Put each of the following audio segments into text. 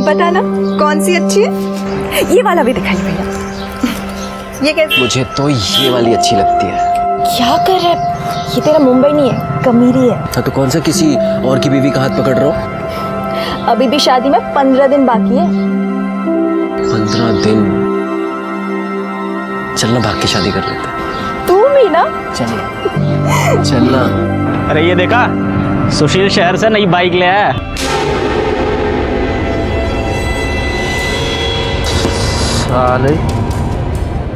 बताना कौन सी अच्छी है? ये वाला भी दिखाइए भैया। ये कैसे? मुझे तो ये वाली अच्छी लगती है। क्या कर रहा है? ये तेरा मुंबई नहीं है, कमीरी है। हाँ तो कौन सा किसी और की बीवी का हाथ पकड़ रहा हो? अभी भी शादी में 15 दिन बाकी है। 15 दिन? चलना भाग के शादी कर लेते हैं। तू भी ना? चलना चलना। अरे ये देखा, सुशील शहर से नई बाइक ले आया। साले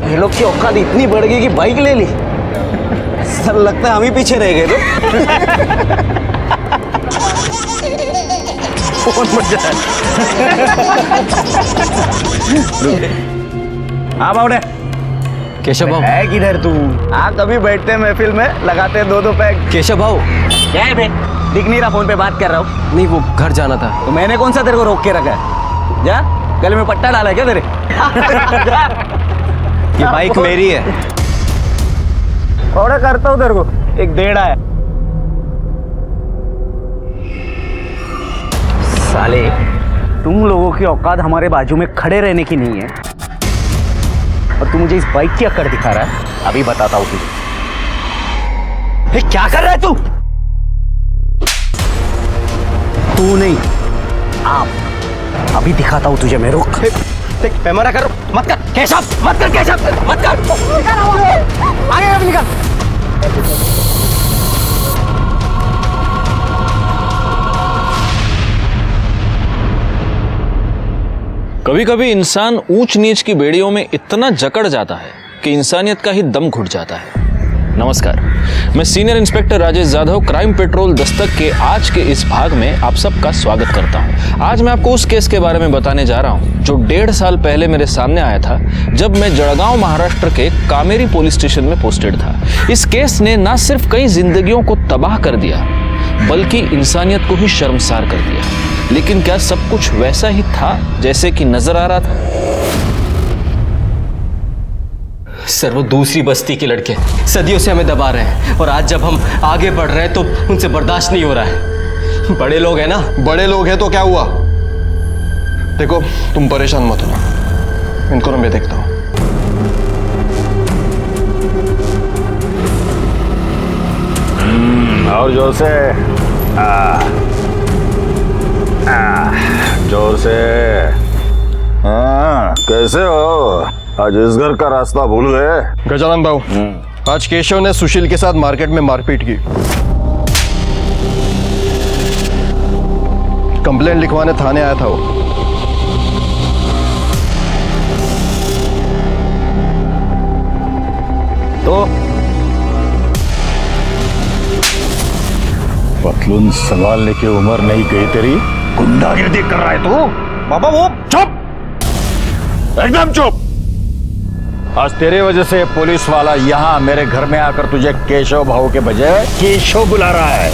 ये लोग की औकात इतनी बढ़ गई कि बाइक ले ली। सर लगता है हम ही पीछे रह गए तो। बहुत मजा है। हाँ बाउडे, केशव भाऊ है किधर तू? हाँ कभी बैठते हैं महफिल में, लगाते हैं 2-2 पैक। केशव भाऊ क्या है बे? दिख नहीं रहा, फोन पे बात कर रहा हूँ। नहीं वो घर जाना था। तो मैंने कौन सा तेरे को रोक के रखा है? जा, गले में पट्टा डाला है क्या तेरे? ये बाइक मेरी है। थोड़ा करता हूँ तेरे को, एक डेढ़ा है। साले तुम लोगों की औकात हमारे बाजू में खड़े रहने की नहीं है, और तू मुझे इस बाइक की अकड़ दिखा रहा है। अभी बताता हूँ तुझे। क्या कर रहा है तू? तू नहीं, आप। अभी दिखाता हूँ तुझे मैं। रुक, पैमाना करो मत कर केशव, मत कर केशव, मत कर। आगे अब निकल। कभी कभी इंसान ऊंच नीच की बेड़ियों में इतना जकड़ जाता है कि इंसानियत का ही दम घुट जाता है। नमस्कार, मैं senior inspector Rajesh Yadav crime petrol Dastak के आज के इस भाग में आप सबका स्वागत करता हूं। आज मैं आपको उस केस के बारे में बताने जा रहा हूं जो 1.5 साल पहले मेरे सामने आया था, जब मैं जड़गांव महाराष्ट्र के कामेरी पुलिस स्टेशन में पोस्टेड था। इस केस ने न सिर्फ कई जिंदगियों को तबाह कर दिया, बल्कि इंसानियत को ही शर्मसार कर दिया। लेकिन क्या सब कुछ वैसा ही था जैसे कि नजर आ रहा था? सर वो दूसरी बस्ती के लड़के सदियों से हमें दबा रहे हैं, और आज जब हम आगे बढ़ रहे हैं तो उनसे बर्दाश्त नहीं हो रहा है। बड़े लोग हैं ना। बड़े लोग हैं तो क्या हुआ? देखो तुम परेशान मत हो, इनको ना मैं देखता हूं। और जोर से, जोर से। हाँ, कैसे हो? आज इस घर का रास्ता भूल गए? गजानन भाऊ, आज केशव ने सुशील के साथ मार्केट में मारपीट की। कंप्लेंट लिखवाने थाने आया था वो। तो पतलून संभालने की उम्र नहीं गई तेरी, गुंडागिर्दी कर रहा है तू। बाबा वो चुप, एकदम चुप। आज तेरे वजह से पुलिस वाला यहाँ मेरे घर में आकर तुझे केशव भाऊ के बजाय केशव बुला रहा है।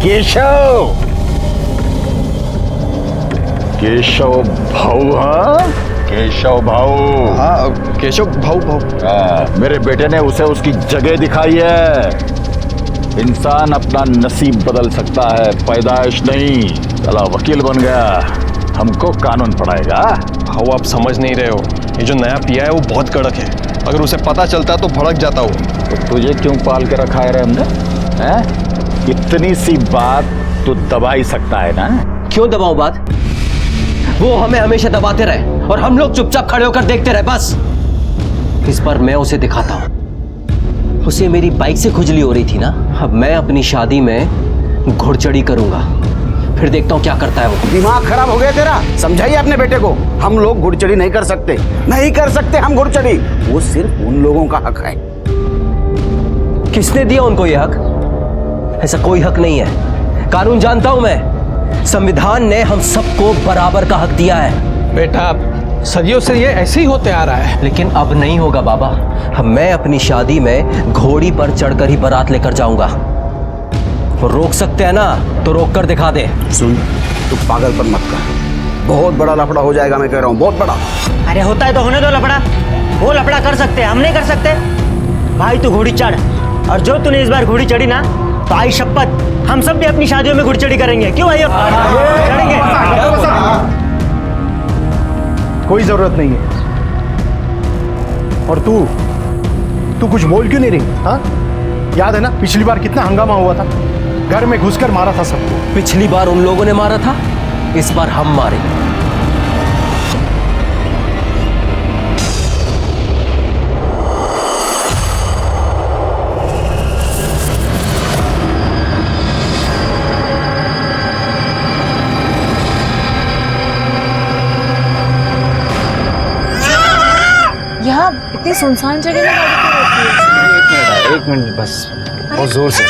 केशव, केशव भाऊ। हाँ केशव भाऊ। हाँ केशव भाऊ। मेरे बेटे ने उसे उसकी जगह दिखाई है। इंसान अपना नसीब बदल सकता है, पैदाइश नहीं। चला वकील बन गया, हमको कानून पढ़ाएगा। भाऊ आप समझ नहीं रहे हो, ये जो नया पिया है वो बहुत कड़क है। अगर उसे पता चलता तो भड़क जाता वो। तो तुझे क्यों पाल के रखा है रे हमने? हैं? इतनी सी बात तू दबा ही सकता है ना? क्यों दबाऊं बात? वो हमें हमेशा दबाते रहे और हम लोग चुपचाप खड़े होकर देखते रहे। बस इस बार मैं उसे दिखाता हूं। उसे मेरी बाइक से खुजली हो रही थी ना, अब मैं अपनी शादी में घुड़चढ़ी करूंगा, फिर देखता हूं क्या करता है वो। दिमाग खराब हो गया तेरा? समझाइए अपने बेटे को, हम लोग घुड़चढ़ी नहीं कर सकते, नहीं कर सकते हम घुड़चढ़ी। वो सिर्फ उन लोगों का हक है। किसने दिया उनको ये हक? ऐसा कोई हक नहीं है। कानून जानता हूं मैं, संविधान ने हम सबको बराबर का हक दिया है। बेटा सदियों से ये ऐसे ही होते आ रहा है। लेकिन अब नहीं होगा बाबा। अब मैं अपनी शादी में घोड़ी पर चढ़कर ही बारात लेकर जाऊंगा। वो रोक सकते हैं ना, तो रोक कर दिखा दे। सुन, तू पागलपन मत कर, बहुत बड़ा लफड़ा हो जाएगा, मैं कह रहा हूँ, बहुत बड़ा। अरे होता है तो होने दो लफड़ा। वो लफड़ा कर सकते हैं, हम नहीं कर सकते। भाई तू घोड़ी चढ़, और जो तूने इस बार घोड़ी चढ़ी ना, तो आई शपथ हम सब भी अपनी शादियों में घुड़चड़ी करेंगे। क्यों भाइयों? चढ़ेंगे। कोई जरूरत नहीं है। और तू कुछ बोल क्यों नहीं रही? हाँ, याद है ना पिछली बार कितना हंगामा हुआ था? घर में घुसकर मारा था सबको। पिछली बार उन लोगों ने मारा था, इस बार हम मारेंगे। यहाँ इतनी सुनसान जगह में गाड़ी क्यों रोकी है? एक मिनट बस, बहुत जोर से।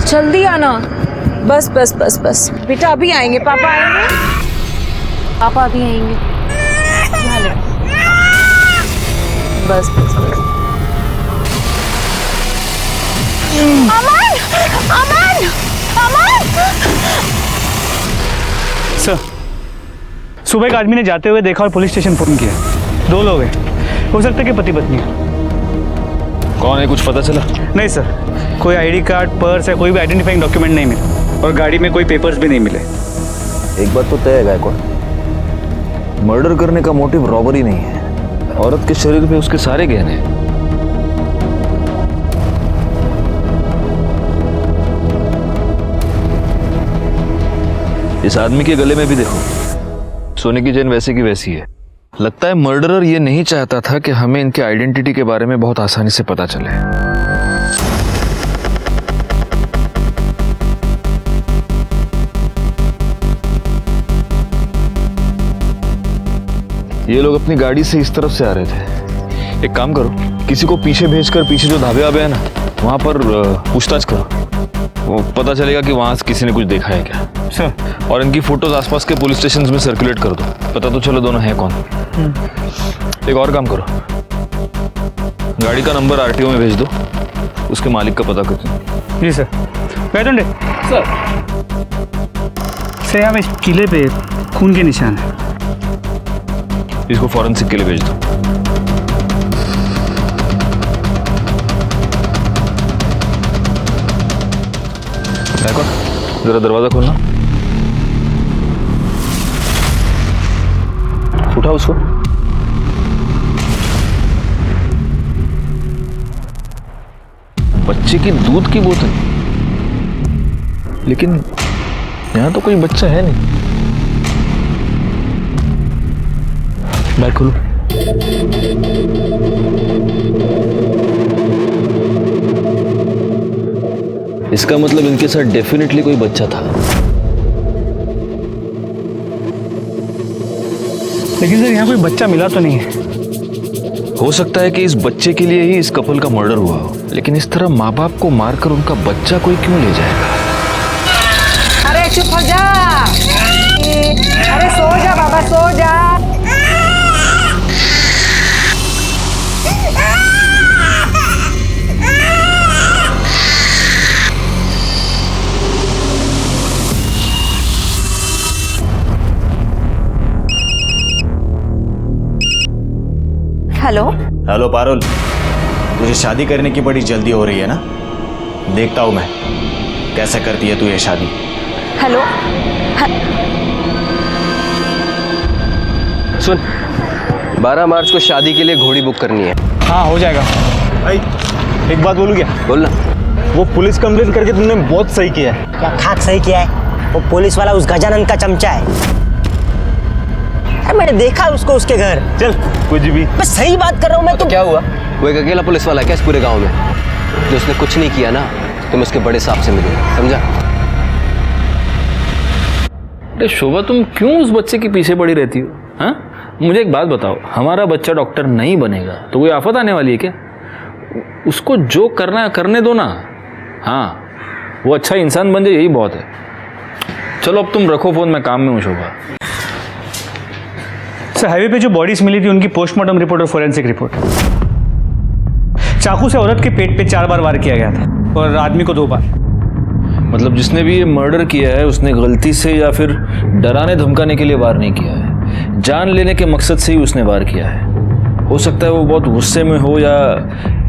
जल्दी आना। बस बस बस बस बेटा, अभी आएंगे, पापा आएंगे, पापा अभी आएंगे। यहाँ ले। बस बस बस। अमन! अमन! अमन! सर, सुबह एक आदमी ने जाते हुए देखा और पुलिस स्टेशन फोन किया। 2 लोग हैं, हो सकता है कि पति पत्नी है। कौन है, कुछ पता चला? नहीं सर, कोई आईडी कार्ड, पर्स या कोई भी आइडेंटिफाइंग डॉक्यूमेंट नहीं मिले और गाड़ी में कोई पेपर्स भी नहीं मिले। एक बात तो तय है गायकवाड़, मर्डर करने का मोटिव रॉबरी नहीं है। औरत के शरीर पे उसके सारे गहने हैं। इस आदमी के गले में भी देखो, सोने की चेन वैसे की वैसी है। लगता है मर्डरर ये नहीं चाहता था कि हमें इनके आइडेंटिटी के बारे में बहुत आसानी से पता चले। ये लोग अपनी गाड़ी से इस तरफ से आ रहे थे। एक काम करो, किसी को पीछे भेजकर पीछे जो ढाबे वाबे है ना, वहां पर पूछताछ करो। वो पता चलेगा कि वहां से किसी ने कुछ देखा है क्या। सर, और इनकी फोटोज आसपास के पुलिस स्टेशन में सर्कुलेट कर दो, पता तो चलो दोनों हैं कौन। एक और काम करो, गाड़ी का नंबर आरटीओ में भेज दो, उसके मालिक का पता कर दो। जी सर। बैठे सर, यहाँ इस किले पे खून के निशान है। इसको फॉरेंसिक के लिए भेज दो। देखो, जरा दरवाजा खोलना। उठा उसको। बच्चे की दूध की बोतल, लेकिन यहां तो कोई बच्चा है नहीं। बैग खोलो। इसका मतलब इनके साथ डेफिनेटली कोई बच्चा था। लेकिन सर, यहाँ कोई बच्चा मिला तो नहीं है। हो सकता है कि इस बच्चे के लिए ही इस कपल का मर्डर हुआ हो, लेकिन इस तरह माँ बाप को मारकर उनका बच्चा कोई क्यों ले जाएगा? अरे चुप हो जा, अरे सो जा बाबा, सो जा। हेलो हेलो पारुल, तुझे शादी करने की बड़ी जल्दी हो रही है ना? देखता हूं मैं कैसे करती है तू ये शादी। हेलो सुन, 12 मार्च को शादी के लिए घोड़ी बुक करनी है। हाँ, हो जाएगा। भाई एक बात बोलूं क्या? बोलना। वो पुलिस कंप्लेंट करके तुमने बहुत सही किया है। क्या खाक सही किया है? वो पुलिस वाला उस गजानंद का चमचा है। मैंने देखा उसको उसके घर। चल कुछ भी, मैं सही बात कर रहा हूँ मैं। तो क्या हुआ? वो एक अकेला पुलिस वाला है क्या इस पूरे गांव में? जो उसने कुछ नहीं किया ना, तुम उसके बड़े साहब से मिलोगे, समझा? अरे शोभा, तुम क्यों उस बच्चे के पीछे पड़ी रहती हो? हाँ, मुझे एक बात बताओ, हमारा बच्चा डॉक्टर नहीं बनेगा तो कोई आफत आने वाली है क्या? उसको जो करना है करने दो ना। हाँ, वो अच्छा इंसान बन जाए, यही बहुत है। चलो अब तुम रखो फोन, मैं काम में हूँ शोभा। सर, हाईवे पे जो बॉडीज मिली थी उनकी पोस्टमार्टम रिपोर्ट और फोरेंसिक रिपोर्ट। चाकू से औरत के पेट पे 4 बार वार किया गया था और आदमी को 2 बार। मतलब जिसने भी ये मर्डर किया है उसने गलती से या फिर डराने धमकाने के लिए वार नहीं किया है, जान लेने के मकसद से ही उसने वार किया है। हो सकता है वो बहुत गुस्से में हो या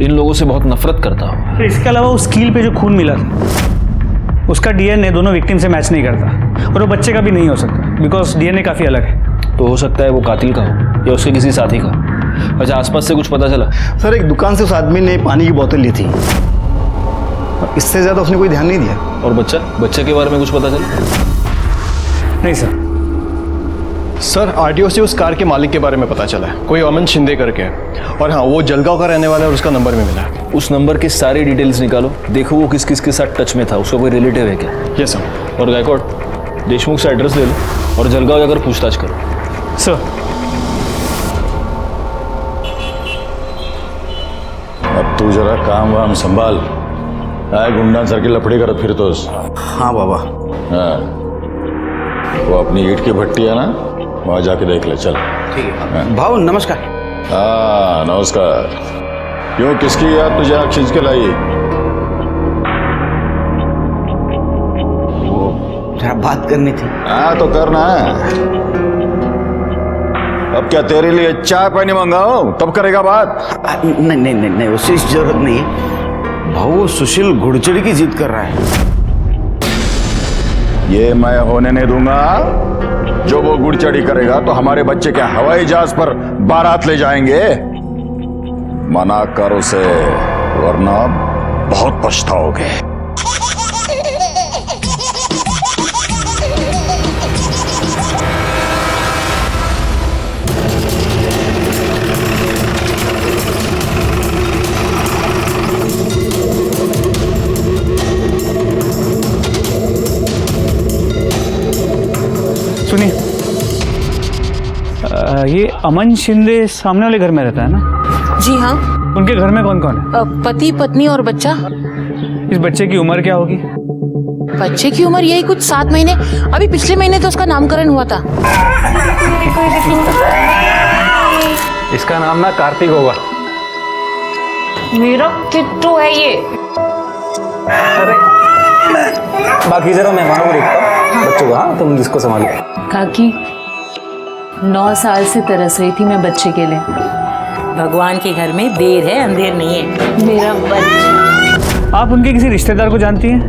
इन लोगों से बहुत नफरत करता हो। तो इसके अलावा उस कील पे जो खून मिला था उसका डीएनए दोनों विक्टिम से मैच नहीं करता और वो बच्चे का भी नहीं हो सकता बिकॉज डीएनए काफ़ी अलग है। तो हो सकता है वो कातिल का हो या उसके किसी साथी का। अच्छा, आसपास से कुछ पता चला? सर एक दुकान से उस आदमी ने पानी की बोतल ली थी, इससे ज़्यादा उसने कोई ध्यान नहीं दिया। और बच्चे के बारे में कुछ पता चला? नहीं सर। सर आरटीओ से उस कार के मालिक के बारे में पता चला है, कोई अमन शिंदे करके है। और हाँ, वो जलगांव का रहने वाला है और उसका नंबर भी मिला है। उस नंबर की सारी डिटेल्स निकालो, देखो वो किस किस के साथ टच में था, उसका कोई रिलेटिव है क्या? Yes sir. और गायकवाड़, देशमुख से एड्रेस ले लो और जलगांव जाकर पूछताछ करो। सर अब तू जरा काम वाम संभाल, आए गुंडा सर की लफड़ी करत फिर तो। हाँ बाबा। हाँ, वो अपनी ईट की भट्टी है ना, वहां जाके देख ले। चल ठीक है भाऊ, नमस्कार। हाँ नमस्कार। क्यों, किसकी याद तुझे आँख खींच के लाई? वो जरा बात करनी थी। हाँ तो करना है। अब क्या तेरे लिए चाय पानी मंगाओ तब करेगा बात? नहीं नहीं नहीं नहीं, उससे जरूरत नहीं है भाऊ। वो सुशील घुड़चड़ी की जिद कर रहा है। ये मैं होने नहीं दूंगा। जो वो गुड़चड़ी करेगा तो हमारे बच्चे क्या हवाई जहाज पर बारात ले जाएंगे? मना कर उसे, वरना बहुत पछताओगे। सुनिए, ये अमन शिंदे सामने वाले घर में रहता है ना? जी हाँ। उनके घर में कौन कौन है? पति पत्नी और बच्चा। इस बच्चे की उम्र क्या होगी? बच्चे की उम्र यही कुछ 7 महीने। अभी पिछले महीने तो उसका नामकरण हुआ था। इसका नाम ना कार्तिक होगा। मेरा किट्टू है ये। बाकी जरा मेहमानों को देखता हूँ, बच्चों का। हाँ, तुम इसको संभालो। काकी 9 साल से तरस रही थी मैं बच्चे के लिए। भगवान के घर में देर है अंधेर नहीं है। मेरा बच्चा। आप उनके किसी रिश्तेदार को जानती हैं?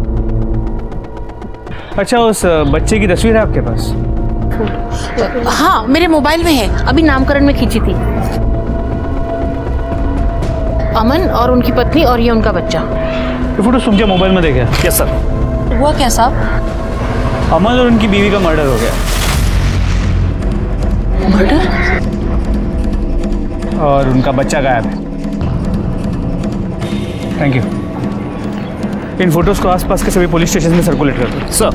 अच्छा, उस बच्चे की तस्वीर है आपके पास? हाँ, मेरे मोबाइल में है, अभी नामकरण में खींची थी। अमन और उनकी पत्नी और ये उनका बच्चा। ये फोटो तुमके मोबाइल में देखे? Yes sir. हुआ क्या साहब? अमन और उनकी बीवी का मर्डर हो गया। मर्डर? और उनका बच्चा गायब है। Thank you. इन फोटोज को आसपास के सभी पुलिस स्टेशन में सर्कुलेट कर दो। सर।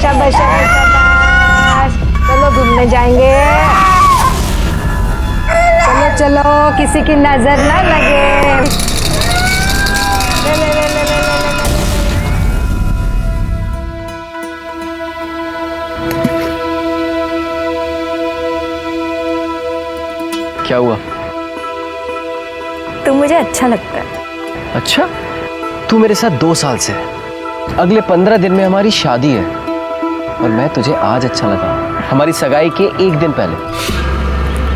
शाबाश शाबाश, चलो घूमने जाएंगे। चलो चलो, किसी की नजर ना लगे। ले, ले, ले, ले, ले, ले, ले। क्या हुआ? तू मुझे अच्छा लगता है। अच्छा, तू मेरे साथ 2 साल से है। अगले 15 दिन में हमारी शादी है और मैं तुझे आज अच्छा लगा, हमारी सगाई के 1 दिन पहले।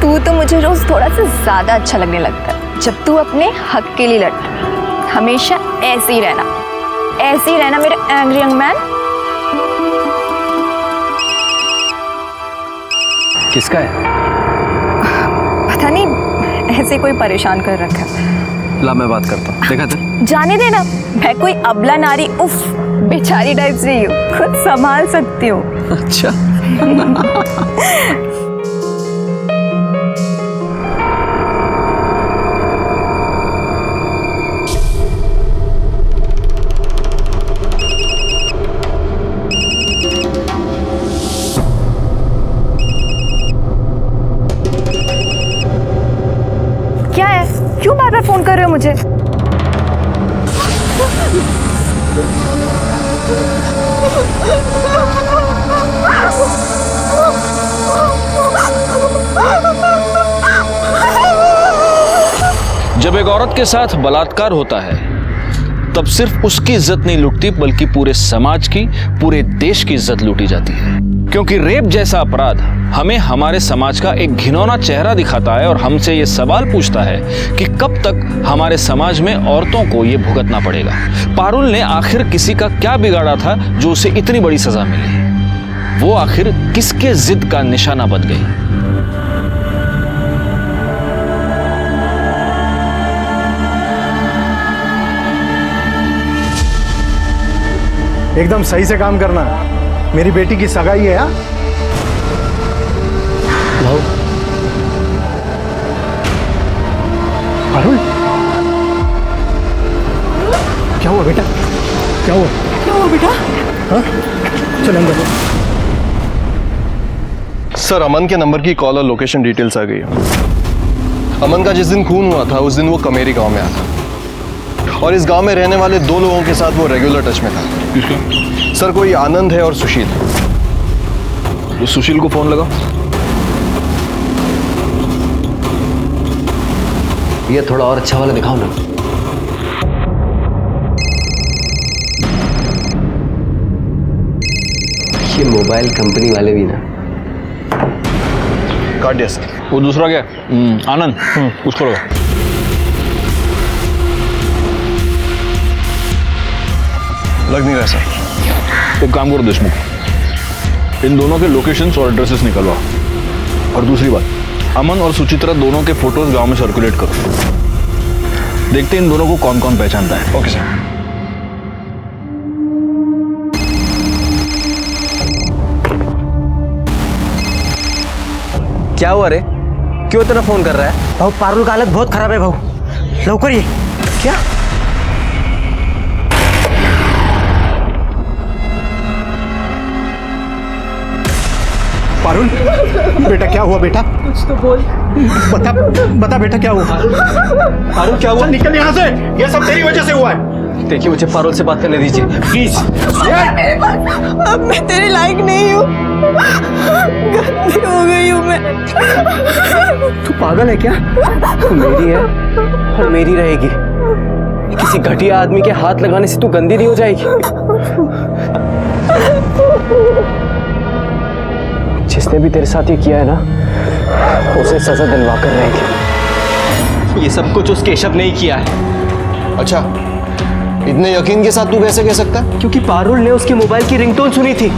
तू तो मुझे रोज थोड़ा सा ज्यादा अच्छा लगने लगता है जब तू अपने हक के लिए लड़ता है। हमेशा ऐसे ही रहना मेरे एंग्री यंग मैन। किसका है? पता नहीं, ऐसे कोई परेशान कर रखा है। ला मैं बात करता हूँ, देखा था? जाने देना, मैं कोई अबला नारी उफ बेचारी टाइप से ही हूँ, खुद संभाल सकती हूँ। अच्छा। क्या है, क्यों बार बार फोन कर रहे हो मुझे? जब एक औरत के साथ बलात्कार होता है तब सिर्फ उसकी इज्जत नहीं लुटती बल्कि पूरे समाज की, पूरे देश की इज्जत लूटी जाती है। क्योंकि रेप जैसा अपराध हमें हमारे समाज का एक घिनौना चेहरा दिखाता है और हमसे ये सवाल पूछता है कि कब तक हमारे समाज में औरतों को ये भुगतना पड़ेगा। पारुल ने आखिर किसी का क्या बिगाड़ा था जो उसे इतनी बड़ी सजा मिली? वो आखिर किसके जिद का निशाना बन गई? एकदम सही से काम करना। मेरी बेटी की सगाई है। हाँ भाऊ, पारुल, क्या हुआ बेटा? क्या हुआ? क्या हुआ बेटा? हाँ, चल अंदर। सर, अमन के नंबर की कॉल और लोकेशन डिटेल्स आ गई है। अमन का जिस दिन खून हुआ था उस दिन वो कमेरी गांव में आया था और इस गांव में रहने वाले 2 लोगों के साथ वो रेगुलर टच में था। किसके? सर, कोई आनंद है और सुशील। तो सुशील को फोन लगा। ये थोड़ा और अच्छा वाला दिखाओ ना। ये मोबाइल कंपनी वाले भी ना। काट दिया सर। वो दूसरा क्या? आनंद, उसको लगा। लग नहीं रहा सर। एक काम करो देशमुख, इन दोनों के लोकेशंस और एड्रेसेस निकलवा। और दूसरी बात, अमन और सुचित्रा दोनों के फोटोज गांव में सर्कुलेट करो। देखते हैं इन दोनों को कौन कौन पहचानता है। Okay sir. क्या हुआ रे? क्यों इतना फोन कर रहा है? भाऊ पारुल का हालत बहुत खराब है भाऊ, लवकर ये। क्या? पारुल, बेटा क्या हुआ बेटा? कुछ तो बोल। बता बता बेटा क्या हुआ? पारुल क्या हुआ? निकल यहाँ से, ये सब तेरी वजह से हुआ है। देखिए, मुझे पारुल से बात करने दीजिए प्लीज। अब मैं तेरे लायक नहीं हूँ, गलती हो गई हूँ मैं। तू पागल है क्या? तू मेरी है और मेरी रहेगी। किसी घटिया आदमी के हाथ लगाने से तू गंदी नहीं हो जाएगी। जिसने भी तेरे साथ ये किया है ना, उसे सजा दिलवा कर रहेगी। ये सब कुछ उस केशव ने ही किया है। अच्छा, इतने यकीन के साथ तू कैसे कह सकता है? क्योंकि पारुल ने उसके मोबाइल की रिंगटोन सुनी थी।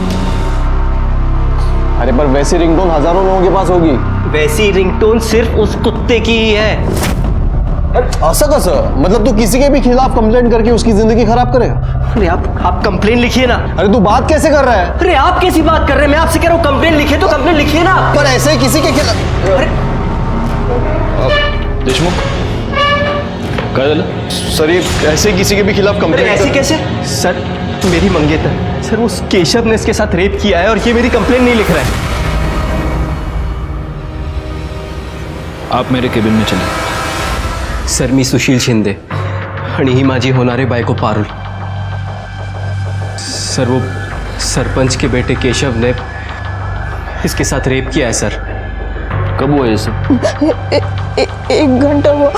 अरे पर वैसी रिंगटोन हजारों लोगों के पास होगी। वैसी रिंगटोन सिर्फ उस कुत्ते की ही है। ऐसा कैसा? मतलब तू किसी के भी खिलाफ कंप्लेंट करके उसकी जिंदगी खराब करेगा? अरे आप कंप्लेन लिखिए ना। अरे तू बात कैसे कर रहा है? अरे आप कैसी बात कर रहे हैं? मैं आपसे कह रहा हूँ कंप्लेन लिखिए तो कंप्लेन लिखिए ना। पर ऐसे ही किसी के खिलाफ। अरे देशमुख, क्या झालं? सर, ये ऐसे किसी के भी खिलाफ अरे कंप्लेंट ऐसी कैसे? सर, मेरी मंगेतर सर, उस केशव ने इसके साथ रेप किया है और ये मेरी कंप्लेन नहीं लिख रहा है। आप मेरे केबिन में चलिए। सर, मी सुशील शिंदे आणि ही माझी होणारे बायको पारुल। सर, वो सरपंच के बेटे केशव ने इसके साथ रेप किया है सर। कब हुआ ये सब? 1 घंटा हुआ।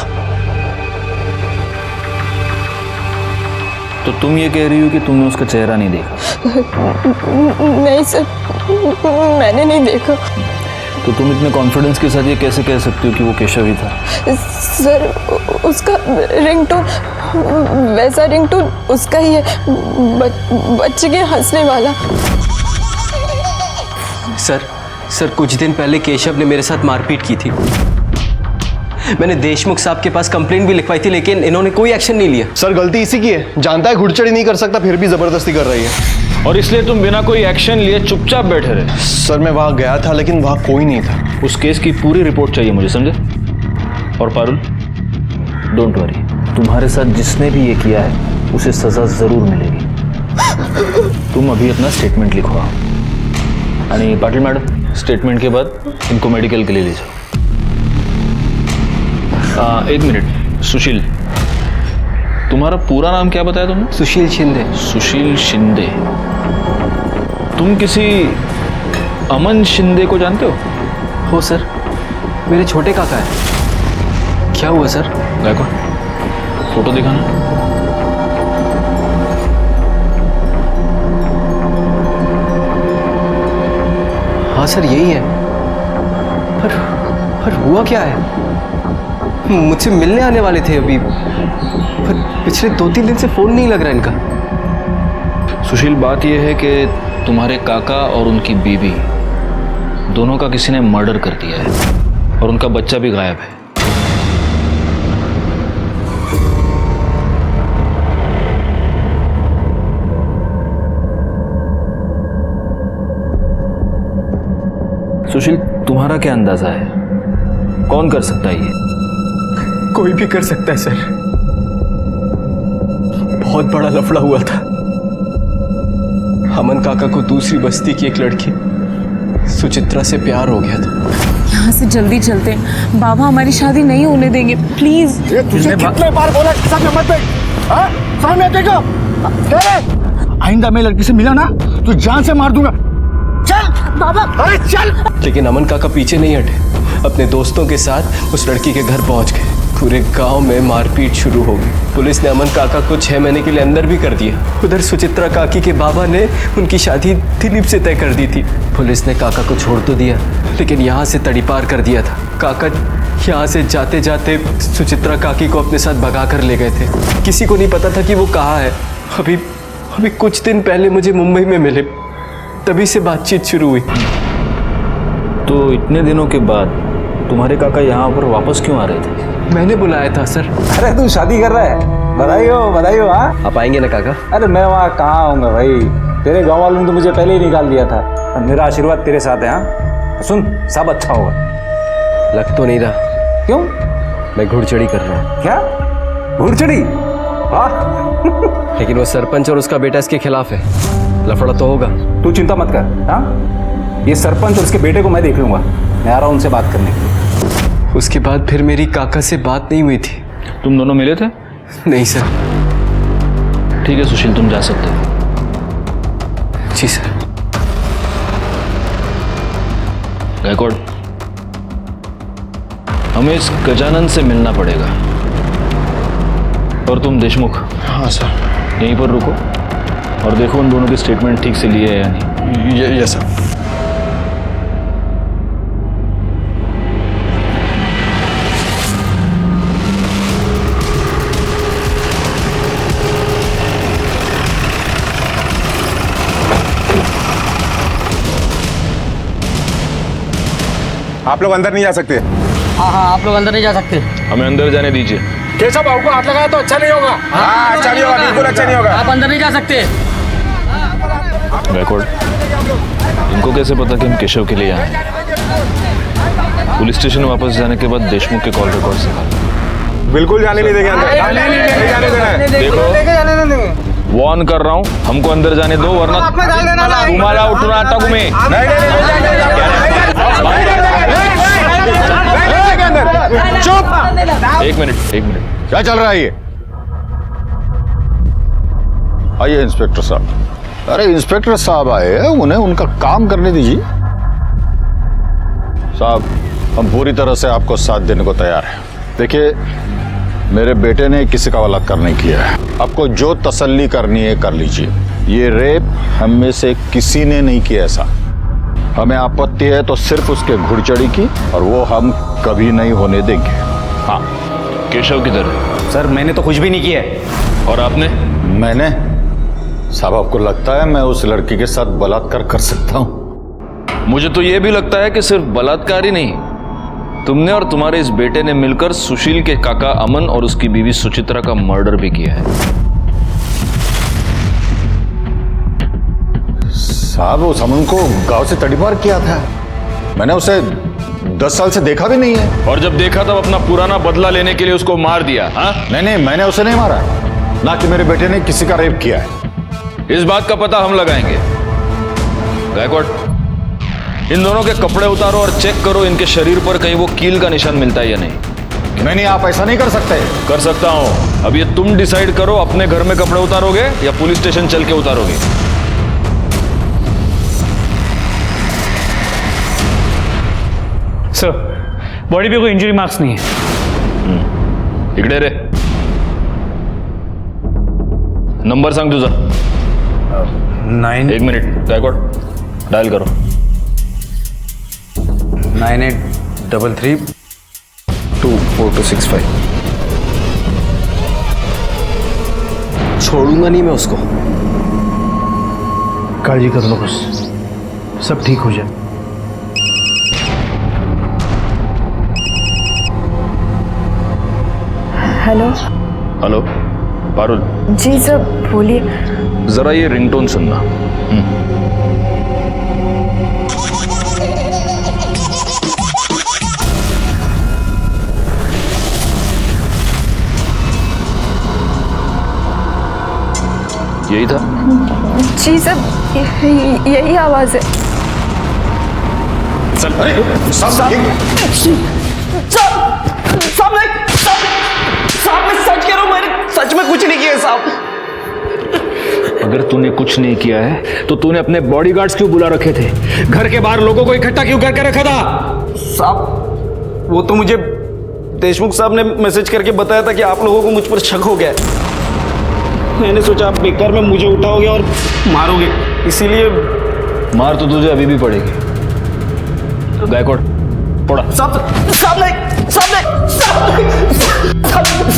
तो तुम ये कह रही हो कि तुमने उसका चेहरा नहीं देखा? नहीं सर, मैंने नहीं देखा। तो तुम इतने कॉन्फिडेंस के साथ ये कैसे कह सकती हो कि वो केशव ही था? सर, उसका रिंगटोन, वैसा रिंगटोन उसका ही है, बच्चे के हंसने वाला। सर, कुछ दिन पहले केशव ने मेरे साथ मारपीट की थी। मैंने देशमुख साहब के पास कंप्लेंट भी लिखवाई थी, लेकिन इन्होंने कोई एक्शन नहीं लिया। सर, गलती इसी की है। जानता है घुड़चढ़ी नहीं कर सकता, फिर भी जबरदस्ती कर रही है। और इसलिए तुम बिना कोई एक्शन लिए चुपचाप बैठे रहे? सर, मैं वहां गया था लेकिन वहां कोई नहीं था। उस केस की पूरी रिपोर्ट चाहिए मुझे, समझे? और पारुल, डोंट वरी, तुम्हारे साथ जिसने भी ये किया है उसे सजा जरूर मिलेगी। तुम अभी अपना स्टेटमेंट लिखवाओ। आणि पाटिल मैडम, स्टेटमेंट के बाद इनको मेडिकल के लिए ले जाओ। 1 मिनट, सुशील, तुम्हारा पूरा नाम क्या बताया तुमने? सुशील शिंदे। सुशील शिंदे। तुम किसी अमन शिंदे को जानते हो सर, मेरे छोटे काका है। क्या हुआ सर? गायकवाड़, फोटो दिखाना। हाँ सर यही है। पर हुआ क्या है? मुझसे मिलने आने वाले थे अभी, पर पिछले 2-3 दिन से फोन नहीं लग रहा इनका। सुशील, बात यह है कि तुम्हारे काका और उनकी बीवी दोनों का किसी ने मर्डर कर दिया है और उनका बच्चा भी गायब है। सुशील, तुम्हारा क्या अंदाजा है, कौन कर सकता है ये? कोई भी कर सकता है सर। बहुत बड़ा लफड़ा हुआ था। अमन काका को दूसरी बस्ती की एक लड़की सुचित्रा से प्यार हो गया था। यहाँ से जल्दी चलते हैं, बाबा हमारी शादी नहीं होने देंगे, प्लीज। तुझे कितने बार बोला सामने मत बैठ, हाँ? सामने देखो क्या है? आइंदा मैं लड़की से मिला ना तो जान से मार दूंगा। चल बाबा, अरे चल। लेकिन अमन काका पीछे नहीं हटे, अपने दोस्तों के साथ उस लड़की के घर पहुंच गए। पूरे गांव में मारपीट शुरू हो गई। पुलिस ने अमन काका को 6 महीने के लिए अंदर भी कर दिया। उधर सुचित्रा काकी के बाबा ने उनकी शादी दिलीप से तय कर दी थी। पुलिस ने काका को छोड़ तो दिया, लेकिन यहाँ से तड़ीपार कर दिया था। काका यहाँ से जाते जाते सुचित्रा काकी को अपने साथ भगा कर ले गए थे। किसी को नहीं पता था कि वो कहाँ है। अभी कुछ दिन पहले मुझे मुंबई में मिले, तभी से बातचीत शुरू हुई। तो इतने दिनों के बाद तुम्हारे काका यहाँ पर वापस क्यों आ रहे थे? मैंने बुलाया था सर। अरे तू शादी कर रहा है, बधाई हो हाँ। आप आएंगे ना काका? अरे मैं वहाँ कहाँ आऊँगा भाई, तेरे गाँव वालों ने तो मुझे पहले ही निकाल दिया था। और मेरा आशीर्वाद तेरे साथ है। हाँ सुन, सब अच्छा होगा। लग तो नहीं रहा। क्यों? मैं घुड़चढ़ी कर रहा हूँ। क्या घुड़चढ़ी? हाँ लेकिन वो सरपंच और उसका बेटा इसके खिलाफ है, लफड़ा तो होगा। तू चिंता मत कर। हाँ, ये सरपंच और उसके बेटे को मैं देख लूंगा। मैं आ रहा हूँ उनसे बात करने के लिए। उसके बाद फिर मेरी काका से बात नहीं हुई थी। तुम दोनों मिले थे? नहीं सर। ठीक है सुशील, तुम जा सकते हो। जी सर। गायकवाड़, हमें इस गजानन से मिलना पड़ेगा। और तुम देशमुख, हाँ सर। यहीं पर रुको और देखो उन दोनों के स्टेटमेंट ठीक से लिए है या नहीं। Yes sir. आप लोग अंदर नहीं जा सकते। हाँ हाँ, आप लोग अंदर नहीं जा सकते। हमें अंदर जाने दीजिए। केशव बाबू को हाथ लगाया तो अच्छा नहीं होगा। हाँ अच्छा नहीं होगा, बिल्कुल अच्छा नहीं होगा। आप अंदर नहीं जा सकते। गायकवाड़, इनको कैसे पता कि हम केशव के लिए आए? पुलिस स्टेशन वापस जाने के बाद देशमुख के कॉल रिकॉर्ड से बिल्कुल जाने नहीं देंगे अंदर। नहीं जाने देना है। देखो, वार्न कर रहा हूँ, हमको अंदर जाने दो वरना तुम्हारा उठना अटक में। चुप। एक मिनट क्या चल रहा है ये? आइए इंस्पेक्टर साहब। अरे इंस्पेक्टर साहब आए हैं, उन्हें उनका काम करने दीजिए। साहब, हम पूरी तरह से आपको साथ देने को तैयार हैं। देखिए, मेरे बेटे ने किसी का बलात्कार नहीं किया है। आपको जो तसल्ली करनी है कर लीजिए। ये रेप हम में से किसी ने नहीं किया ऐसा। हमें आपत्ति है तो सिर्फ उसके घुड़चढ़ी की, और वो हम कभी नहीं होने देंगे। हाँ। केशव किधर है? सर मैंने तो कुछ भी नहीं किया है। और आपने? मैंने? साहब आपको लगता है मैं उस लड़की के साथ बलात्कार कर सकता हूँ? मुझे तो यह भी लगता है कि सिर्फ बलात्कार ही नहीं, तुमने और तुम्हारे इस बेटे ने मिलकर सुशील के काका अमन और उसकी बीवी सुचित्रा का मर्डर भी किया है। साहब उस अमन को गांव से तड़ीपार किया था। मैंने उसे 10 साल से देखा भी नहीं है। और जब देखा तब अपना पुराना बदला लेने के लिए उसको मार दिया। हाँ? नहीं, मैंने उसे नहीं मारा, ना कि मेरे बेटे ने किसी का रेप किया है। इस बात का पता हम लगाएंगे। गायकवाड़, इन दोनों के कपड़े उतारो और चेक करो इनके शरीर पर कहीं वो कील का निशान मिलता है या नहीं। नहीं, आप ऐसा नहीं कर सकते। कर सकता हूं। अब ये तुम डिसाइड करो, अपने घर में कपड़े उतारोगे या पुलिस स्टेशन चल के उतारोगे। सर, बॉडी पे कोई इंजरी मार्क्स नहीं है। इकडे रे, नंबर सांग तुझा। 9। एक मिनिट, गायकवाड़ डायल करो। 9833242265। छोड़ूंगा नहीं मैं उसको। काळजी करू नकोस, सब ठीक हो जाए। हेलो। हेलो पारुल, जी सर बोलिए। जरा ये रिंगटोन सुनना। यही था? जी सर यही आवाज है। सच में कुछ नहीं किया साहब। अगर तूने कुछ नहीं किया है तो तूने अपने बॉडीगार्ड्स क्यों बुला रखे थे? घर के बाहर लोगों को इकट्ठा क्यों करके रखा था? साहब वो तो मुझे देशमुख साहब ने मैसेज करके बताया था कि आप लोगों को मुझ पर शक हो गया है। मैंने सोचा आप बेकार में मुझे उठाओगे और मारोगे, इसीलिए। मार तो तुझे अभी भी पड़ेगी। गायकवाड़ पड़ा।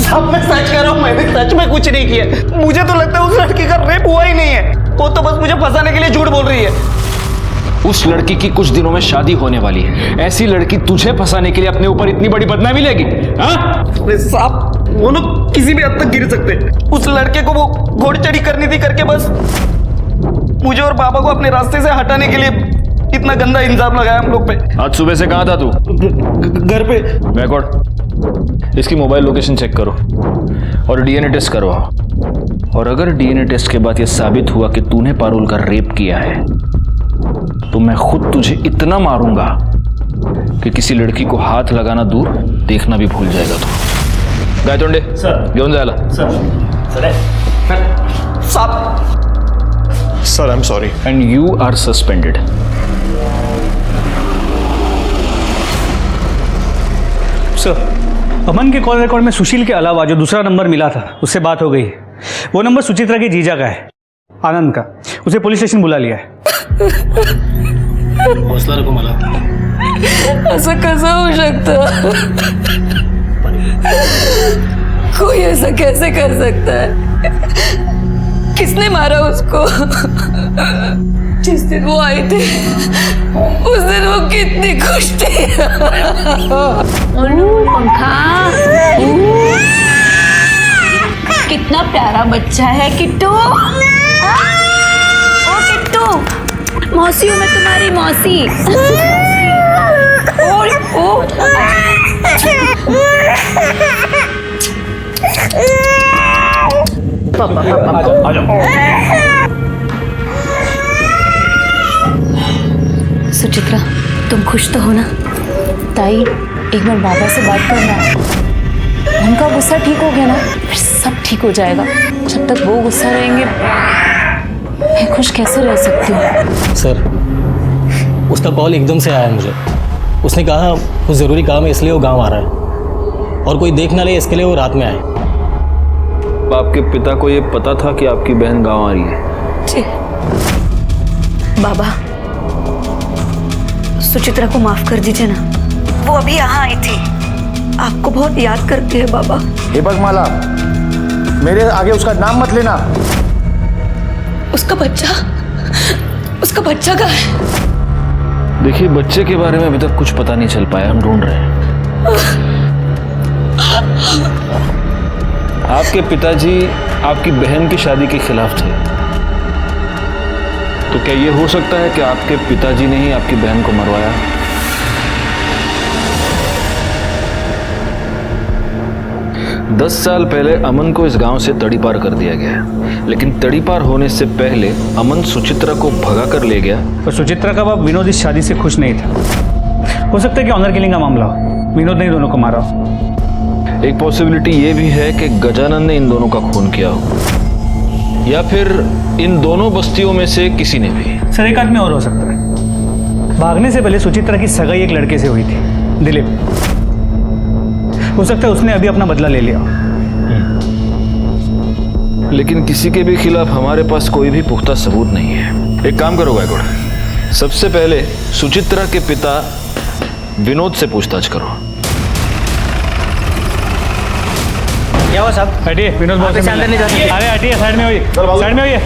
साहब मैं सच कह रहा हूँ, मैंने सच में कुछ नहीं किया। मुझे तो लगता है उस लड़की का रेप हुआ ही नहीं है, वो तो बस मुझे फंसाने के लिए झूठ बोल रही है। उस लड़की की कुछ दिनों में शादी होने वाली है, ऐसी लड़की तुझे फंसाने के लिए अपने ऊपर इतनी बड़ी बदनामी लेगी? अरे साहब वो लोग किसी भी हद तक गिर सकते। उस लड़के को वो घोड़ चढ़ी करनी थी करके बस मुझे और बाबा को अपने रास्ते से हटाने के लिए इतना गंदा इल्जाम लगाया हम लोग पे। आज सुबह से कहाँ था तू? घर पे। गायकवाड़ इसकी मोबाइल लोकेशन चेक करो और डीएनए टेस्ट करवाओ। और अगर डीएनए टेस्ट के बाद यह साबित हुआ कि तूने पारुल का रेप किया है तो मैं खुद तुझे इतना मारूंगा कि किसी लड़की को हाथ लगाना दूर देखना भी भूल जाएगा तू। गायतोंडे सर घेऊन जायला। Sir I am sorry and you are suspended. Sir Aman के कॉल रिकॉर्ड में सुशील के अलावा जो दूसरा नंबर मिला था उससे बात हो गई है। वो नंबर सुचित्रा के जीजा का है, आनंद का। उसे पुलिस स्टेशन बुला लिया है। हौसला रखो मला। असं कसं होऊ शकतं? कोई ऐसा कैसे कर सकता है? किसने मारा उसको? जिस दिन वो आए थे उस दिन वो कितनी खुश थी। पंखा कितना प्यारा बच्चा है किट्टू। ओ किट्टू, मौसी हूँ मैं तुम्हारी मौसी। ओ पापा सुचित्रा तुम खुश तो हो ना? ताई एक बार बाबा से बात करना, उनका गुस्सा ठीक हो गया ना फिर सब ठीक हो जाएगा। जब तक वो गुस्सा रहेंगे मैं खुश कैसे रह सकती हूँ? सर उसका कॉल एकदम से आया मुझे। उसने कहा कुछ ज़रूरी काम है इसलिए वो गांव आ रहा है और कोई देख ना ले इसके लिए वो रात में आए। आपके पिता को ये पता था कि आपकी बहन गांव आ रही है? जी बाबा, सुचित्रा को माफ कर दीजिए ना, वो अभी यहाँ आई थी, आपको बहुत याद करती है बाबा। ये बस माला, मेरे आगे उसका नाम मत लेना। उसका बच्चा कहाँ है? देखिए बच्चे के बारे में अभी तक कुछ पता नहीं चल पाया, हम ढूंढ रहे हैं। आपके पिताजी आपकी बहन की शादी के खिलाफ थे, तो क्या ये हो सकता है कि आपके पिताजी ने ही आपकी बहन को मरवाया? दस साल पहले अमन को इस गांव से तड़ीपार कर दिया गया, लेकिन तड़ीपार होने से पहले अमन सुचित्रा को भगा कर ले गया। और सुचित्रा का बाप विनोद इस शादी से खुश नहीं था। हो सकता है कि ऑनर किलिंग का मामला हो, विनोद ने दोनों को मारा हो। एक पॉसिबिलिटी ये भी है कि गजानन ने इन दोनों का खून किया हो, या फिर इन दोनों बस्तियों में से किसी ने भी। सर एक आदमी और हो सकता है। भागने से पहले सुचित्रा की सगाई एक लड़के से हुई थी, दिलीप। हो सकता है उसने अभी अपना बदला ले लिया। लेकिन किसी के भी खिलाफ हमारे पास कोई भी पुख्ता सबूत नहीं है। एक काम करो गायकवाड़, सबसे पहले सुचित्रा के पिता विनोद से पूछताछ करो। क्या हुआ साहब? हटिए, विनोद बॉस से अंदर नहीं जाते। अरे हटिए, साइड में होइए, साइड में होइए।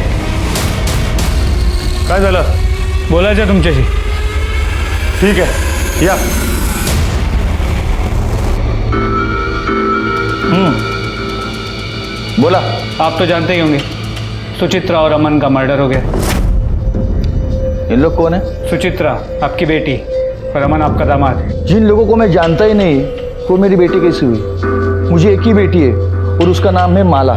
काय झालं? बोलायचं तुमच्याशी। ठीक है, या बोला। आप तो जानते ही होंगे सुचित्रा और अमन का मर्डर हो गया। इन लोग कौन है? सुचित्रा आपकी बेटी और अमन आपका दामाद। जिन लोगों को मैं जानता ही नहीं वो मेरी बेटी कैसी हुई? मुझे एक ही बेटी है और उसका नाम है माला।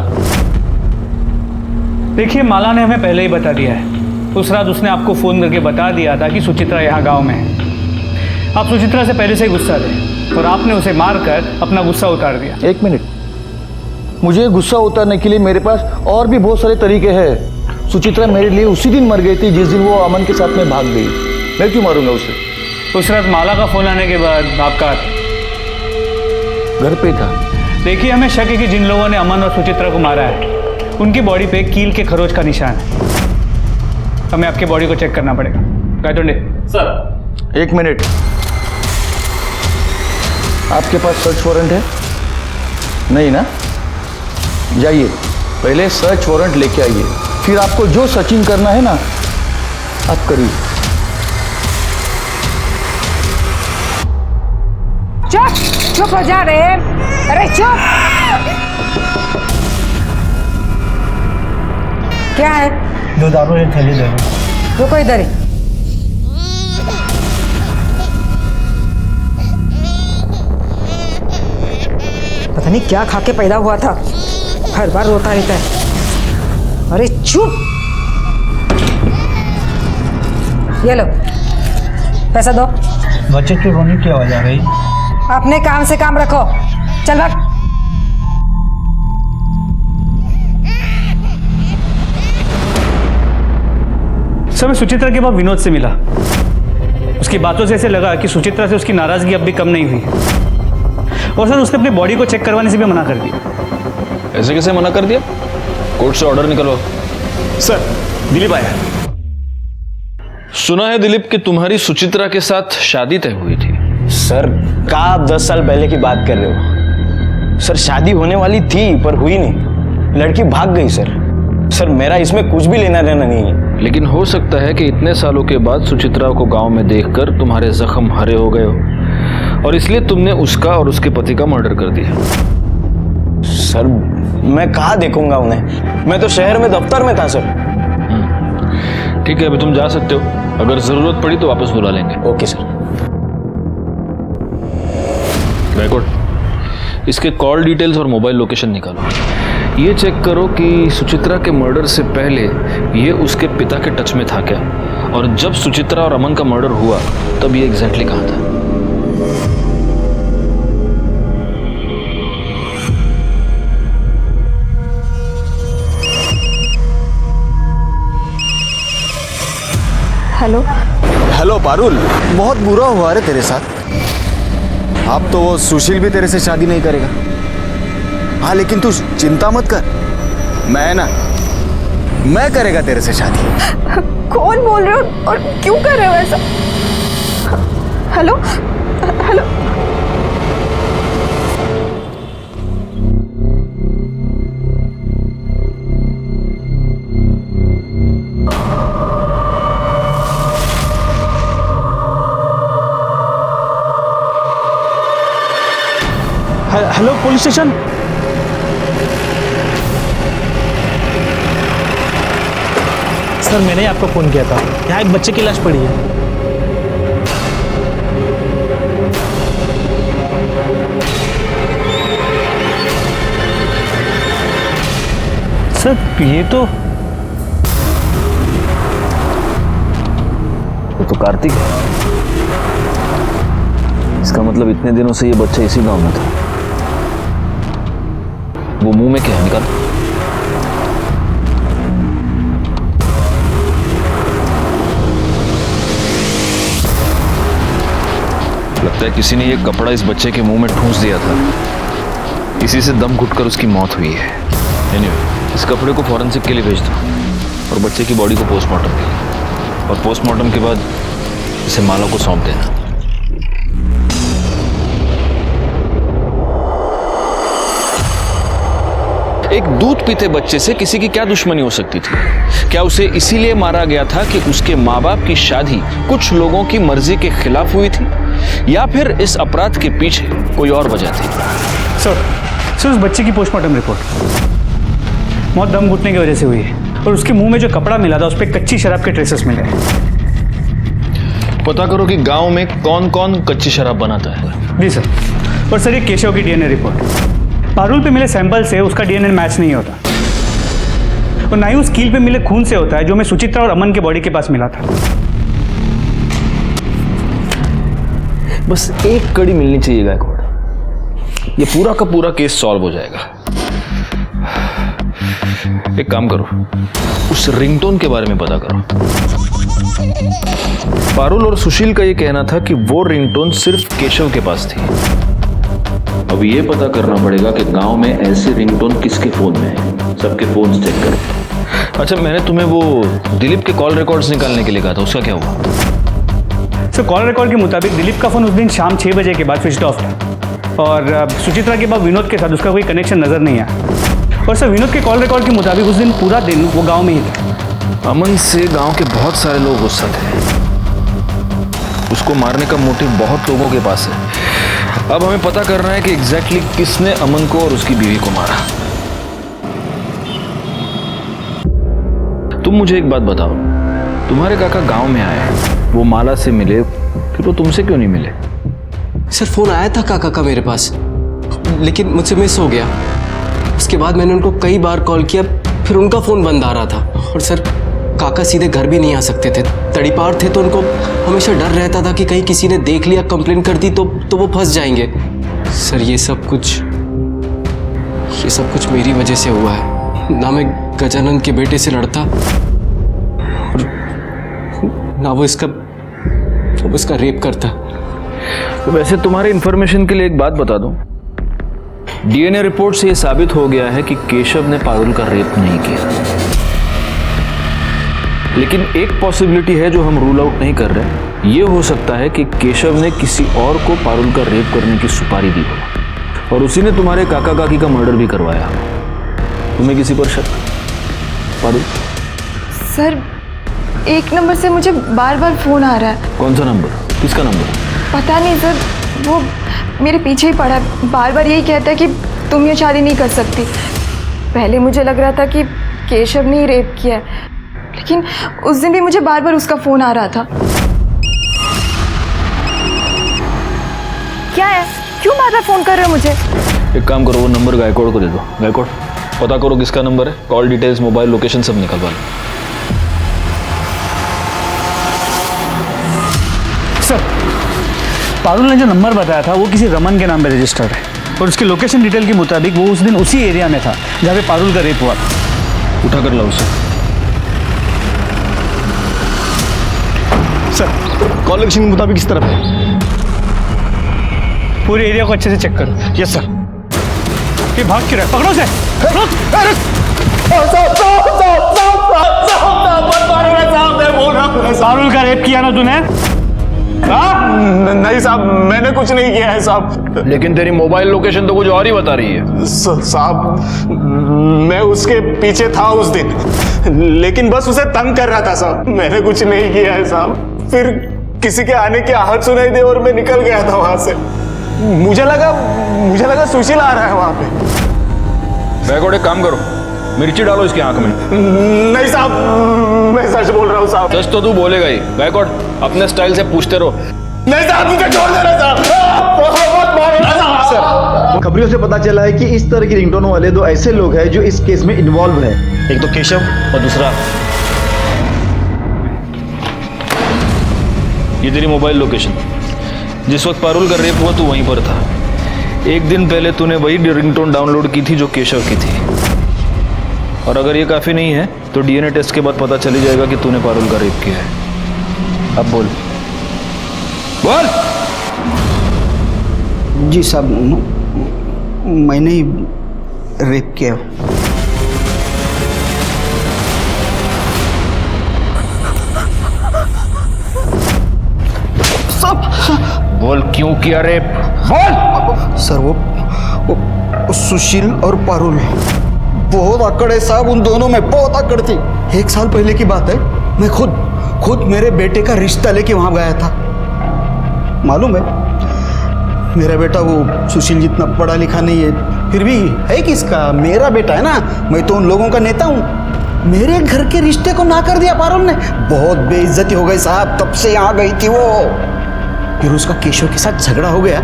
देखिए, माला ने हमें पहले ही बता दिया है। उस रात उसने आपको फ़ोन करके बता दिया था कि सुचित्रा यहाँ गांव में है। आप सुचित्रा से पहले से ही गुस्सा थे और आपने उसे मारकर अपना गुस्सा उतार दिया। एक मिनट, मुझे गुस्सा उतारने के लिए मेरे पास और भी बहुत सारे तरीके हैं। सुचित्रा मेरे लिए उसी दिन मर गई थी जिस दिन वो अमन के साथ में भाग गई। मैं क्यों मारूंगा उसे? उस रात माला का फ़ोन आने के बाद आपका घर पे था। देखिए, हमें शक है कि जिन लोगों ने अमन और सुचित्रा को मारा है उनकी बॉडी पे कील के खरोच का निशान है। हमें आपके बॉडी को चेक करना पड़ेगा। गायतोंडे सर, एक मिनट। आपके पास सर्च वारंट है? नहीं ना? जाइए, पहले सर्च वारंट लेके आइए, फिर आपको जो सर्चिंग करना है ना आप करिए। चुप चुप हो जा रे। अरे चुप। क्या है? दो दारू एक थैली दे। रुको इधर ही। पता नहीं क्या खा के पैदा हुआ था, हर बार रोता रहता है। अरे चुप। ये लो, पैसा दो। बच्चे की रोने की आवाज आ रही। अपने काम से काम रखो। चल भाग। सर, मैं सुचित्रा के बाद विनोद से मिला। उसकी बातों से ऐसे लगा कि सुचित्रा से उसकी नाराजगी अब भी कम नहीं हुई। और सर, उसने अपनी बॉडी को चेक करवाने से भी मना कर दिया। ऐसे कैसे मना कर दिया? कोर्ट से ऑर्डर निकलो। सर, दिलीप आया। सुना है दिलीप कि तुम्हारी सुचित्रा के साथ शादी तय हुई थी। सर, क्या आप 10 साल पहले की बात कर रहे हो? सर, शादी होने वाली थी पर हुई नहीं। लड़की भाग गई सर। सर, मेरा इसमें कुछ भी लेना देना नहीं है। लेकिन हो सकता है कि इतने सालों के बाद सुचित्रा को गांव में देखकर तुम्हारे जख्म हरे हो गए हो और इसलिए तुमने उसका और उसके पति का मर्डर कर दिया। सर, मैं कहाँ देखूंगा उन्हें? मैं तो शहर में दफ्तर में था सर। ठीक है, अभी तुम जा सकते हो। अगर जरूरत पड़ी तो वापस बुला लेंगे। Okay sir. बैकवर्ड, इसके कॉल डिटेल्स और मोबाइल लोकेशन निकालो। ये चेक करो कि सुचित्रा के मर्डर से पहले ये उसके पिता के टच में था क्या, और जब सुचित्रा और अमन का मर्डर हुआ तब ये एग्जैक्टली कहाँ था। हेलो हेलो पारुल, बहुत बुरा हुआ रे तेरे साथ। अब तो वो सुशील भी तेरे से शादी नहीं करेगा। हाँ, लेकिन तू चिंता मत कर, मैं करेगा तेरे से शादी। कौन बोल रहे हो और क्यों कर रहे हो ऐसा? Hello hello. Hello, police station. Sir, मैंने आपको फ़ोन किया था। यहाँ एक बच्चे की लाश पड़ी है। सर, ये तो कार्तिक है। इसका मतलब इतने दिनों से ये बच्चा इसी गांव में था। वो मुंह में क्या है, निकाल। लगता है किसी ने ये कपड़ा इस बच्चे के मुंह में ठूंस दिया था, इसी से दम घुटकर उसकी मौत हुई है। एनीवे, इस कपड़े को फॉरेंसिक के लिए भेज दो और बच्चे की बॉडी को पोस्टमार्टम के लिए, और पोस्टमार्टम के बाद इसे माला को सौंप देना। एक दूध पीते बच्चे से किसी की क्या दुश्मनी हो सकती थी? क्या उसे इसीलिए मारा गया था कि उसके माँ बाप की शादी कुछ लोगों की मर्जी के खिलाफ हुई थी, या फिर इस अपराध के पीछे कोई और वजह थी? सर उस बच्चे की पोस्टमार्टम रिपोर्ट मौत दम घुटने की वजह से हुई है, और उसके मुंह में जो कपड़ा मिला था उस पर कच्ची शराब के ट्रेसेस मिले। पता करो कि गांव में कौन कौन कच्ची शराब बनाता है। जी सर। और सर ये केशव की डीएनए रिपोर्ट, पारुल पे मिले सैंपल से उसका डीएनए मैच नहीं होता, और ना ही उस कील पे मिले खून से होता है जो हमें सुचित्रा और अमन के बॉडी के पास मिला था। बस एक कड़ी मिलनी चाहिए गायकवाड़, ये पूरा का पूरा केस सॉल्व हो जाएगा। एक काम करो, उस रिंगटोन के बारे में पता करो। पारुल और सुशील का ये कहना था कि वो रिंगटोन सिर्फ केशव के पास थी। अब ये पता करना पड़ेगा कि गांव में ऐसी रिंगटोन किसके फोन में है। सबके फोन चेक करो। अच्छा, मैंने तुम्हें वो दिलीप के कॉल रिकॉर्ड्स निकालने के लिए कहा था, उसका क्या हुआ? सर कॉल रिकॉर्ड के मुताबिक दिलीप का फोन उस दिन शाम 6 बजे के बाद स्विच ऑफ था, और सुचित्रा के बाद विनोद के साथ उसका कोई कनेक्शन नजर नहीं आया। और सर विनोद के कॉल रिकॉर्ड के मुताबिक उस दिन पूरा दिन वो गाँव में ही था। अमन से गांव के बहुत सारे लोग गुस्सा थे, उसको मारने का मोटिव बहुत लोगों के पास है। अब हमें पता करना है कि एग्जैक्टली किसने अमन को और उसकी बीवी को मारा। तुम मुझे एक बात बताओ, तुम्हारे काका गांव में आए, वो माला से मिले, फिर वो तुमसे क्यों नहीं मिले? सर फोन आया था काका का मेरे पास, लेकिन मुझसे मिस हो गया। उसके बाद मैंने उनको कई बार कॉल किया, फिर उनका फोन बंद आ रहा था। और सर काका सीधे घर भी नहीं आ सकते थे, तड़ीपार थे, तो उनको हमेशा डर रहता था कि कहीं किसी ने देख लिया, कंप्लेंट कर दी तो वो फंस जाएंगे। सर ये सब कुछ मेरी वजह से हुआ है। ना मैं गजानन के बेटे से लड़ता, और ना वो इसका रेप करता। तो वैसे तुम्हारे इंफॉर्मेशन के लिए एक बात बता दूं, डीएनए रिपोर्ट से यह साबित हो गया है कि केशव ने पारुल का रेप नहीं किया। लेकिन एक पॉसिबिलिटी है जो हम रूल आउट नहीं कर रहे। ये हो सकता है कि केशव ने किसी और को पारुल का रेप करने की सुपारी दी हो, और उसी ने तुम्हारे काका काकी का मर्डर भी करवाया। तुम्हें किसी पर शक? पारुल? सर 1 नंबर से मुझे बार बार फोन आ रहा है। कौन सा नंबर? किसका नंबर? पता नहीं सर, वो मेरे पीछे ही पड़ा है, बार बार यही कहता है कि तुम ये शादी नहीं कर सकती। पहले मुझे लग रहा था कि केशव ने ही रेप किया है, लेकिन उस दिन भी मुझे बार बार उसका फोन आ रहा था। क्या है, क्यों बार बार फोन कर रहे हो मुझे? एक काम करो, वो नंबर गायकवाड़ को दे दो। गायकवाड़ पता करो किसका नंबर है, कॉल डिटेल्स, मोबाइल लोकेशन सब निकलवा लो। सर पारुल ने जो नंबर बताया था वो किसी रमन के नाम पे रजिस्टर्ड है, और उसके लोकेशन डिटेल के मुताबिक वो उस दिन उसी एरिया में था जहाँ पे पारुल का रेप हुआ था। उठा कर लाओ उसे। सर कॉल लोकेशन के मुताबिक किस तरफ है? पूरे एरिया को अच्छे से चेक करो। Yes sir. ये भाग क्यों रहा है? पकड़ो उसे। पारुल का रेप किया ना तूने? नहीं साहब, मैंने कुछ नहीं किया है साहब। लेकिन तेरी मोबाइल लोकेशन तो कुछ और ही बता रही है। साहब मैं उसके पीछे था उस दिन, लेकिन बस उसे तंग कर रहा था साहब, मैंने कुछ नहीं किया है साहब। फिर किसी के आने की आहट सुनाई दी और मैं निकल गया था वहां से। मुझे लगा सुशील आ रहा है वहां पे। गायकवाड़ एक काम करो, मिर्ची डालो इसकी आंख में। नहीं साहब, मैं सच बोल रहा हूँ साहब। सच तो तू बोलेगा ही। गायकवाड़ अपने स्टाइल से पूछते रहो। नहीं साहब, मुझे छोड़ देना साहब। सर खबरों से पता चला है कि इस तरह की रिंगटोन वाले 2 ऐसे लोग हैं जो इस केस में इन्वॉल्व है। एक तो केशव और दूसरा ये तेरी मोबाइल लोकेशन। जिस वक्त पारुल का रेप हुआ तू वहीं पर था। एक दिन पहले तूने वही रिंगटोन डाउनलोड की थी जो केशव की थी। और अगर ये काफी नहीं है तो डीएनए टेस्ट के बाद पता चली जाएगा कि तूने पारुल का रेप किया है। अब बोल बोल। जी साहब, मैंने ही रेप किया। बोल क्यों किया रेप, बोल। सर वो सुशील और पारुल बहुत अकड़ है साहब, उन दोनों में बहुत अकड़ थी। 1 साल पहले की बात है, मैं खुद मेरे बेटे का रिश्ता लेके वहां गया था। मालूम है, मेरा बेटा वो सुशील जितना पढ़ा लिखा नहीं है, फिर भी है किसका, मेरा बेटा है ना। मैं तो उन लोगों का नेता हूँ। मेरे घर के रिश्ते को ना कर दिया पारुल ने। बहुत बेइज्जती हो गई साहब, तब से यहाँ गई थी वो। फिर उसका केशव के साथ झगड़ा हो गया,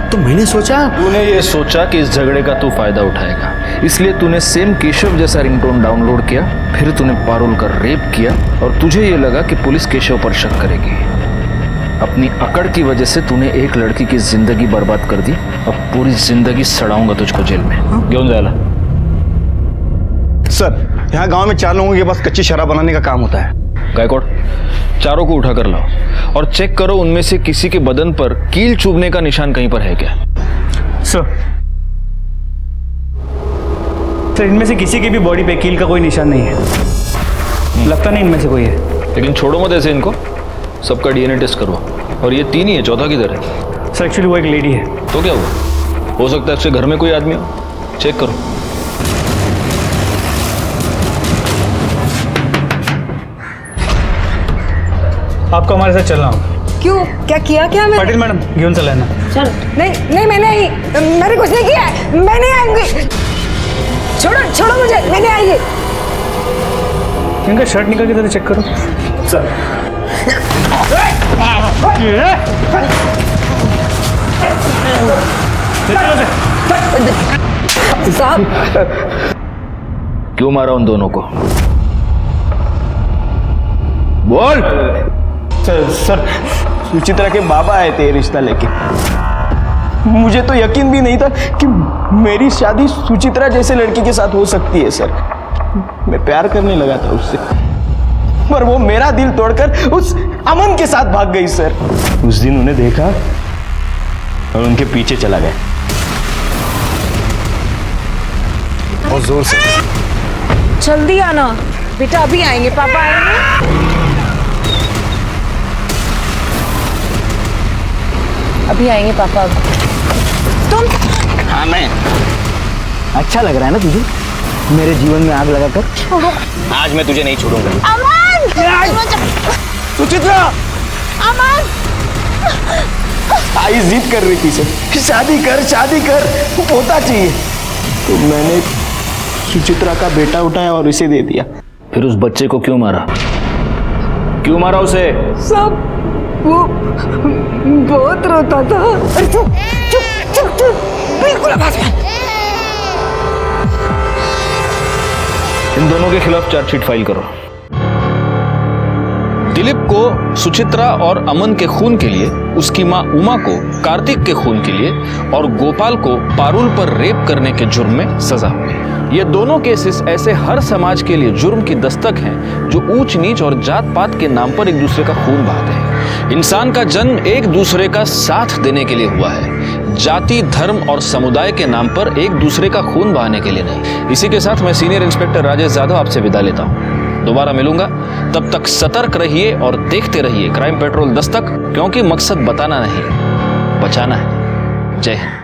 तो मैंने सोचा। तूने ये सोचा कि इस झगड़े का तू फायदा उठाएगा, इसलिए तूने सेम केशव जैसा रिंगटोन डाउनलोड किया, फिर तूने पारुल का रेप किया और तुझे ये लगा कि पुलिस केशव पर शक करेगी। अपनी अकड़ की वजह से तूने एक लड़की की जिंदगी बर्बाद कर दी। अब पूरी जिंदगी सड़ाऊंगा तुझको जेल में। क्यों जाला? सर, यहाँ गांव में 4 लोगों के पास कच्ची शराब बनाने का काम होता है। गायकवाड़, चारों को उठा कर लाओ और चेक करो उनमें से किसी के बदन पर कील चुभने का निशान कहीं पर है क्या। सर, इनमें से किसी की भी बॉडी पे कील का कोई निशान नहीं है। लगता नहीं इनमें से कोई है। लेकिन छोड़ो मत ऐसे इनको, सबका डीएनए टेस्ट करवा। और ये 3 ही है, चौथा किधर है? सर एक्चुअली वो एक लेडी है। तो क्या हुआ? हो सकता है उसके घर में कोई आदमी हो। चेक करो। आपको हमारे साथ चलना होगा। क्यों, क्या किया क्या मैं? पाटिल मैडम, घेऊन चला ना। चल। नहीं मैंने कुछ नहीं किया है। मैं नहीं आऊंगी। छोड़ो मुझे, मैं नहीं आएंगी। इनका शर्ट निकाल के जरा चेक करो। सर, साहब, क्यों मारा उन दोनों को? बोल। सर, सुचित्रा के बाबा आए थे रिश्ता लेके। मुझे तो यकीन भी नहीं था कि मेरी शादी सुचित्रा जैसे लड़की के साथ हो सकती है सर। मैं प्यार करने लगा था उससे, पर वो मेरा दिल तोड़कर उस अमन के साथ भाग गई सर। उस दिन उन्हें देखा और उनके पीछे चला गया बहुत जोर से। जल्दी आना बेटा, अभी आएंगे, पापा आएंगे। अभी आएंगे पापा। तुम? हाँ मैं। अच्छा लग रहा है ना तुझे मेरे जीवन में आग लगाकर? छोड़ो। आज मैं तुझे नहीं छोड़ूंगा। अमन! सुचित्रा! अमन! आई जिद कर रही थी सर, शादी कर होता चाहिए, तो मैंने सुचित्रा का बेटा उठाया और इसे दे दिया। फिर उस बच्चे को क्यों मारा? क्यों मारा उसे? सब वो बहुत रोता था। अरे चुप, बिल्कुल आवाज मत। इन दोनों के खिलाफ चार्जशीट फाइल करो। दिलीप को सुचित्रा और अमन के खून के लिए, उसकी मां उमा को कार्तिक के खून के लिए और गोपाल को पारुल पर रेप करने के जुर्म में सजा हुई। ये दोनों केसेस ऐसे हर समाज के लिए जुर्म की दस्तक हैं जो ऊंच नीच और जात पात के नाम पर एक दूसरे का खून बहाते हैं। इंसान का जन्म एक दूसरे का साथ देने के लिए हुआ है, जाति, धर्म और समुदाय के नाम पर एक दूसरे का खून बहाने के लिए नहीं। इसी के साथ मैं सीनियर इंस्पेक्टर राजेश जाधव आपसे विदा लेता हूँ। दोबारा मिलूंगा, तब तक सतर्क रहिए और देखते रहिए क्राइम पेट्रोल दस्तक, क्योंकि मकसद बताना नहीं, बचाना है। जय हिंद।